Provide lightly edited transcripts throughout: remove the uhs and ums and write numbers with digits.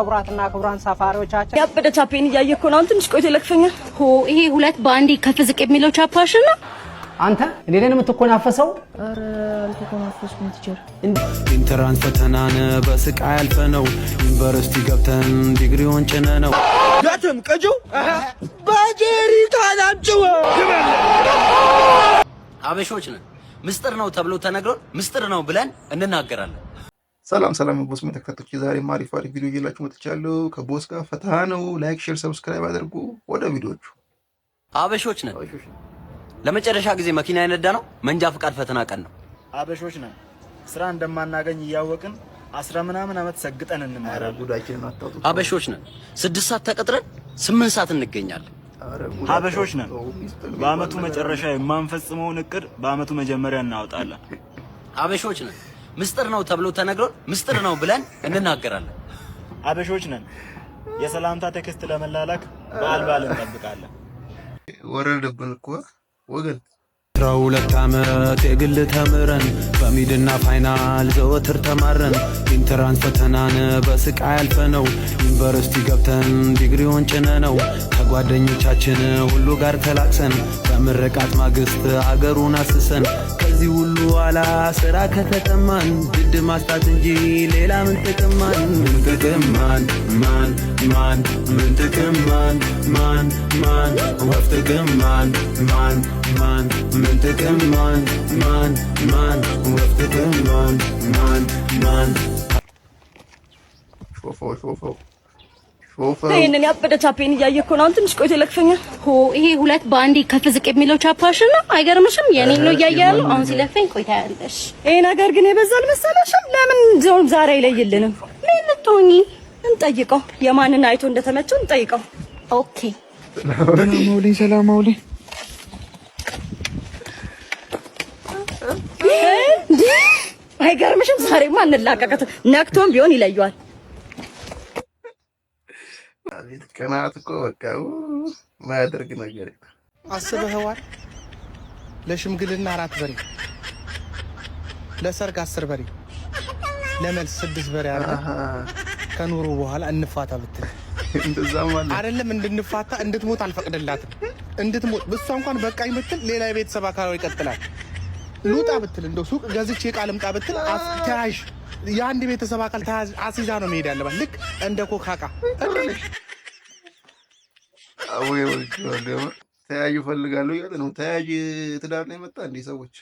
ክቡራትና ክቡራን ሳፋሪዎቻችን ያበደ ቻፔን እያየኩ ነው። ትንሽ ቆይቶ ይለክፈኛል። ሆ ይሄ ሁለት ባንዲ ከፍዝቅ የሚለው ቻፓሽን ነው። አንተ እኔ ለኔ የምትኮናፈሰው? አረ አልተኮናፈስኩም ቲቸር። ኢንተራንስ ፈተናን በስቃይ አልፈነው ዩኒቨርሲቲ ገብተን ዲግሪውን ጭነነው ያተም ቀጆ ባጀሪ ታናጭው አበሾች ነን። ምስጥር ነው ተብሎ ተነግሮን ምስጥር ነው ብለን እንናገራለን። ሰላም ቦስ ተከታታዮች፣ ዛሬ አሪፍ ቪዲዮ እየላችሁ መጥቻለሁ። ከቦስ ጋር ፈታ ነው። ላይክ፣ ሼር፣ ሰብስክራይብ አድርጉ። ወደ ቪዲዮቹ። አበሾች ነን። ለመጨረሻ ጊዜ መኪና የነዳ ነው መንጃ ፍቃድ ፈተና ቀን ነው። አበሾች ነን። ስራ እንደማናገኝ እያወቅን 10 ምናምን አመት ሰግጠን እንማራለን። ጉዳችንን አጣጡ። አበሾች ነን። 6 ሰዓት ተቀጥረን 8 ሰዓት እንገኛለን። አበሾች ነን። በአመቱ መጨረሻ የማንፈጽመውን እቅድ በአመቱ መጀመሪያ እናወጣለን። አበሾች ነን። ምስጥር ነው ተብሎ ተነግሮን ምስጥር ነው ብለን እንናገራለን። አበሾች ነን። የሰላምታ ቴክስት ለመላላክ በዓል እንጠብቃለን። ወረደብን እኮ ወገን። 12 ዓመት የግል ተምረን በሚድና ፋይናል ዘወትር ተማረን ኢንተራንስ ፈተናን በስቃይ አልፈነው ዩኒቨርሲቲ ገብተን ዲግሪውን ጭነነው ከጓደኞቻችን ሁሉ ጋር ተላቅሰን በምረቃት ማግስት አገሩን አስሰን ከዚህ ሁሉ ኋላ ስራ ከተጠማን ድድ ማስጣት እንጂ ሌላ ምን ጥቅማን? ምን ጥቅማን? ማን ምን ጥቅማን? ማን ወፍ ጥቅማን? ማን ምን ጥቅማን? ማን ወፍ ጥቅማን? ማን ሾፎ ይሄንን ያበደ ቻፔን እያየኩ ነው። ትንሽ ቆይቶ ይለክፈኛል። ሆ ይሄ ሁለት ባንዲ ከፍዝቅ የሚለው ቻፓሽን ነው። አይገርምሽም? የኔ ነው እያያለሁ አሁን ሲለፈኝ ቆይታ ያለሽ። ይሄ ነገር ግን የበዛል መሰለሽም? ለምን ዛሬ አይለይልንም? ምን ልትሆኚ? እንጠይቀው። የማንን አይቶ እንደተመቸው እንጠይቀው። ኦኬ ሰላም አውሊ አይገርምሽም? ዛሬማ እንላቀቀት። ነክቶም ቢሆን ይለየዋል። አቤት ቀናት እኮ በቃ ማያደርግ ነገር አስበህዋል? ለሽምግልና 4 በሬ፣ ለሰርግ 10 በሬ፣ ለመልስ 6 በሬ አለ። ከኑሩ በኋላ እንፋታ ብትል እንደዛም አለ አይደለም? እንድንፋታ እንድትሞት አልፈቅድላትም። እንድትሞት እሷ እንኳን በቃኝ ብትል ሌላ የቤተሰብ አካል ይቀጥላል። ሉጣ ብትል እንደው ሱቅ ገዝቼ ቃልምጣ ብትል ተያዥ የአንድ ቤተሰብ አካል ተያዥ አሲዛ ነው መሄድ ያለባት። ልክ እንደ ኮካካ አውዬ ተያዩ ፈልጋለሁ እያለ ነው። ተያዥ ትዳር ላይ መጣ እንዴ? ሰዎች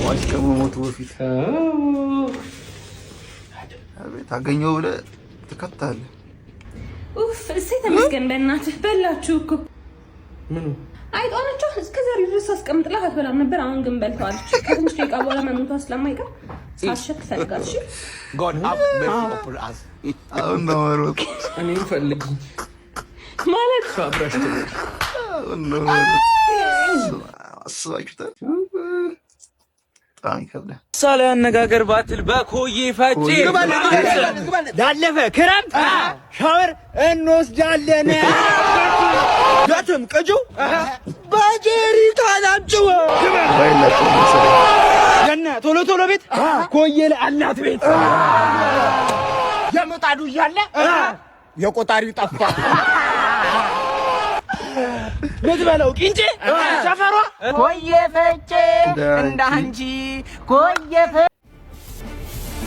ዋሽ ከመሞቱ በፊት አቤት አገኘው ብለህ ትከታለህ። ኡፍ እሰይ ተመስገን። በእናትህ በላችሁ እኮ ምን አይጧናቸው እስከዛሬ ድረስ አስቀምጥላት አትበላም ነበር። አሁን ግን በልተዋለች። ከትንሽ ደቂቃ በኋላ መሞቷ ስለማይቀር ሳሸክ ፈልጋለሽ። God up for us አሁን ነው ወሮት እኔ ፈልግ ማለት አብራሽ አሁን ነው አስባችሁታል? በጣም ይከብዳል። ሳለ አነጋገር ባትል በኮዬ ፈጪ ዳለፈ ክረምት ሻወር እንወስዳለን። ያተም ቀጆ ባጀሪ ታናጭው ባይላችሁ መሰለኝ ገና ቶሎ ቤት ኮዬ ላይ አላት ቤት የመጣዱ እያለ የቆጣሪው ጠፋ። ምትበለው ቂንጬ ሰፈሯ ኮዬ ፈጬ እንዳንቺ ኮዬ ፈ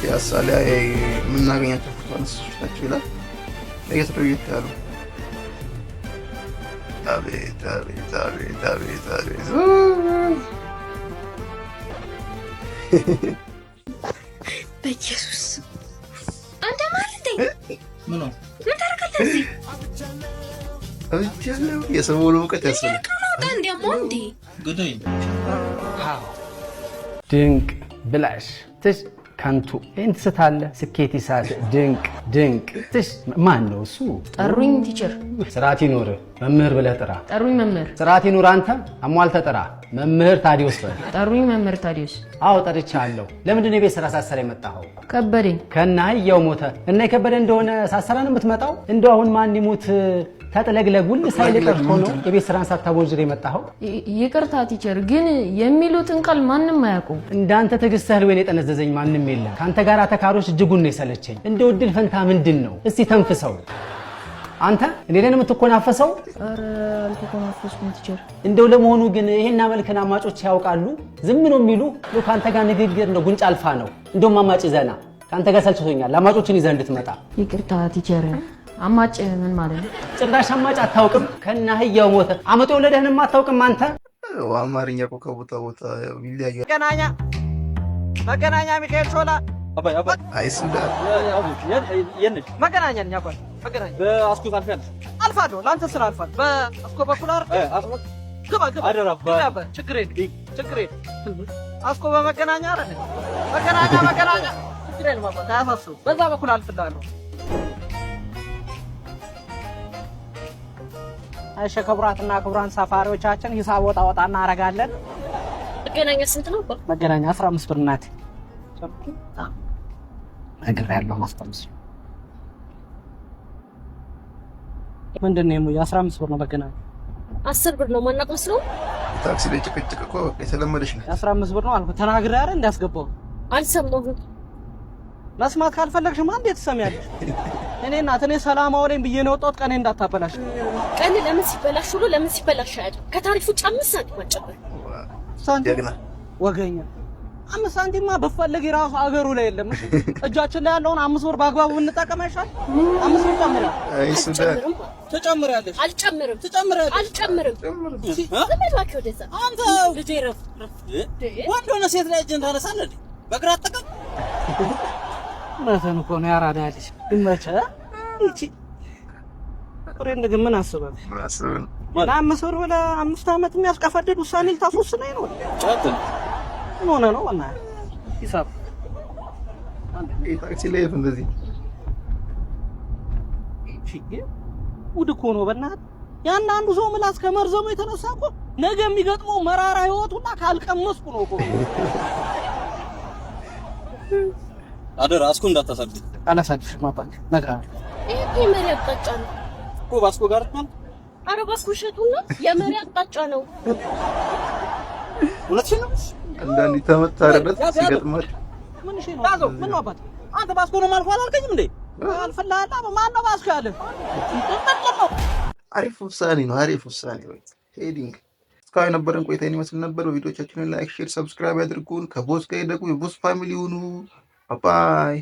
ያሳለ የምናገኛቸው ፎቶግራፎች ናቸው ይላል። ለየት ያሉ አቤት በኢየሱስ አንተ ማለት ምን ነው ታረከለዚህ? አብቻለሁ የሰሞኑ ሙቀት ያስፈልጋል። ግደይ ድንቅ ብላሽ ትሽ ከንቱ እንትስታለ ስኬት ይሳት ድንቅ ትሽ ማን ነው እሱ? ጠሩኝ ቲቸር። ስርዓት ይኖር መምህር ብለህ ጥራ። ጠሩኝ መምህር። ስርዓት ይኖር አንተ አሟልተህ ጥራ። መምህር ታዲዮስ በል። ጠሩኝ መምህር ታዲዮስ። አዎ ጠርቻለሁ። ለምንድን ነው የቤት ስራ ሳሰራ የመጣኸው? ከበደኝ። ከናህያው ሞተ እና የከበደ እንደሆነ ሳሰራ ነው የምትመጣው? እንደው አሁን ማን ይሙት ተጥለግለግ ሁሉ ሳይለቀር ሆኖ የቤት ስራን ሳታቦጅር የመጣኸው? ይቅርታ ቲቸር፣ ግን የሚሉትን ቃል ማንም አያውቁም። እንዳንተ ትግስተህ ወይ የጠነዘዘኝ ማንም የለም። ካንተ ጋር ተካሮች እጅጉን ነው የሰለቸኝ። እንደው እድል ፈንታ ምንድነው? እስቲ ተንፍሰው። አንተ እኔ ለኔ የምትኮናፈሰው? ኧረ አልተኮናፈስኩም ቲቸር። እንደው ለመሆኑ ግን ይሄን አመልከና አማጮች ያውቃሉ? ዝም ነው የሚሉ ነው? ካንተ ጋር ንግግር ነው ጉንጭ አልፋ ነው። እንደው አማጭ ዘና ካንተ ጋር ሰልችቶኛል። አማጮችን ይዘህ እንድትመጣ። ይቅርታ ቲቸር። አማጭ ምን ማለት ነው? ጭራሽ አማጭ አታውቅም? ከናህያው ሞተ አመጡ የወለደህንም አታውቅም አንተ? አማርኛ እኮ ከቦታ ቦታ ይለያያል። መገናኛ ሚካኤል ሾላ አይሱዳ መገናኛ ነኝ አባል መገናኛ በአስኮ አልፋለሁ። ለአንተ ስራ አልፋለሁ። በአስኮ በኩል ግባ አደራ ችግር የለም አስኮ በመገናኛ አይደል? መገናኛ ችግር የለም አባል ታያሳስቡ። በዛ በኩል አልፍላለሁ። እሺ ክቡራትና ክቡራን ሳፋሪዎቻችን ሂሳብ ወጣ እናደርጋለን። መገናኛ ስንት ነው? መገናኛ 15 ብር ናት። ነገር ያለው ማስተምስ ምንድነው? የሙ 15 ብር ነው መገናኛ 10 ብር ነው ማናቀስ ነው። ታክሲ ላይ ጭቅጭቅ እኮ የተለመደሽ ነው። 15 ብር ነው አልኩ። ተናግሬ አይደል እንዳስገባው አልሰማሁም። መስማት ካልፈለግሽማ እንዴት ትሰሚያለሽ? እኔ ሰላም አውለኝ ብዬ ነው ወጣሁት። ቀኔ እንዳታበላሽ። ቀን ለምን ሲበላሽ ሁሉ ለምን ሲበላሽ አይደል? ከታሪፉ 5 ሳንቲም ማጨበር ጀግና ወገኛ 5 ሳንቲማ በፈለግ ራሱ አገሩ ላይ የለም። እጃችን ላይ ያለውን 5 ብር በአግባቡ እንጠቀም አይሻል? 5 ብር ጨምራ አይሱዳ ትጨምሪያለሽ? አልጨምርም። ትጨምሪያለሽ? አልጨምርም። ተመላክ ወደዛ አንተ ልጄ ረፍ ወንድ ሆነ ሴት ላይ እጅን ታነሳለህ? በግራ አጠቀም ማፈን እኮ ነው ያራዳልሽ። ድመቸ እቺ ፍሬንድ ግን ምን አስበህ ለአምስት ብር ወደ 5 ዓመት የሚያስቀፈድድ ውሳኔ ልታስወስነኝ ነው? ምን ሆነ ነው? እና ሂሳብ ታክሲ ላይ እንደዚህ ውድ እኮ ነው በእናትህ። ያን አንዱ ሰው ምላስ ከመርዘሙ የተነሳ እኮ ነገ የሚገጥመው መራራ ህይወቱና ካልቀመስኩ ነው እኮ። አደራ አስኮ እንዳታሳድድ። አላሳድሽም አባቴ ነግሬሃለሁ። ይሄ መሪ አቅጣጫ ነው እኮ ባስኮ ጋር ማለት ኧረ ባስኮ ሸቱና የመሪ አቅጣጫ ነው። እውነትሽን ነው። አንዳንዴ ተመታረለት ሲገጥማል። ምን ነው አባቴ አንተ ባስኮ ነው ማልኩ አላልከኝም እንዴ? አልፈላህና ማን ነው ባስኮ ያለ? አሪፍ ውሳኔ ነው። ሄዲንግ እስካሁን የነበረን ቆይታ ይመስል ነበር። ቪዲዮቻችንን ላይክ፣ ሼር፣ ሰብስክራይብ ያድርጉን። ከቦስ ጋር ደግሞ የቦስ ፋሚሊ ሁኑ። ባይ